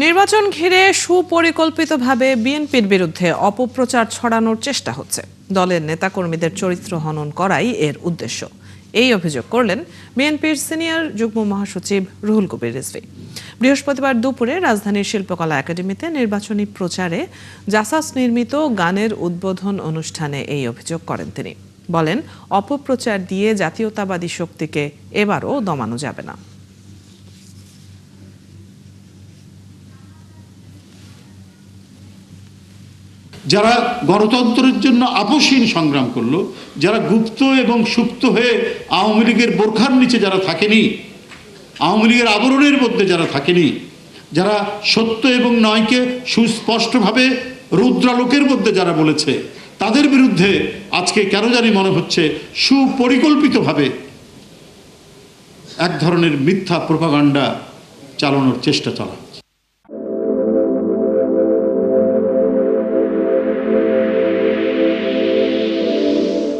নির্বাচন ঘিরে সুপরিকল্পিতভাবে বিএনপির বিরুদ্ধে অপপ্রচার ছড়ানোর চেষ্টা হচ্ছে। দলের নেতাকর্মীদের চরিত্র হনন করাই এর উদ্দেশ্য, এই অভিযোগ করলেন বিএনপির সিনিয়র যুগ্ম মহাসচিব রুহুল কবির রিজভী। বৃহস্পতিবার দুপুরে রাজধানীর শিল্পকলা একাডেমিতে নির্বাচনী প্রচারে জাসাস নির্মিত গানের উদ্বোধন অনুষ্ঠানে এই অভিযোগ করেন তিনি। বলেন, অপপ্রচার দিয়ে জাতীয়তাবাদী শক্তিকে এবারও দমানো যাবে না। যারা গণতন্ত্রের জন্য আপোষহীন সংগ্রাম করলো, যারা গুপ্ত এবং সুপ্ত হয়ে আওয়ামী লীগের বোরখার নিচে যারা থাকেনি, আওয়ামী লীগের আবরণের মধ্যে যারা থাকেনি, যারা সত্য এবং নয়কে সুস্পষ্টভাবে রুদ্রালোকের মধ্যে যারা বলেছে, তাদের বিরুদ্ধে আজকে কেন জানি মনে হচ্ছে সুপরিকল্পিতভাবে এক ধরনের মিথ্যা প্রোপাগান্ডা চালানোর চেষ্টা চলা।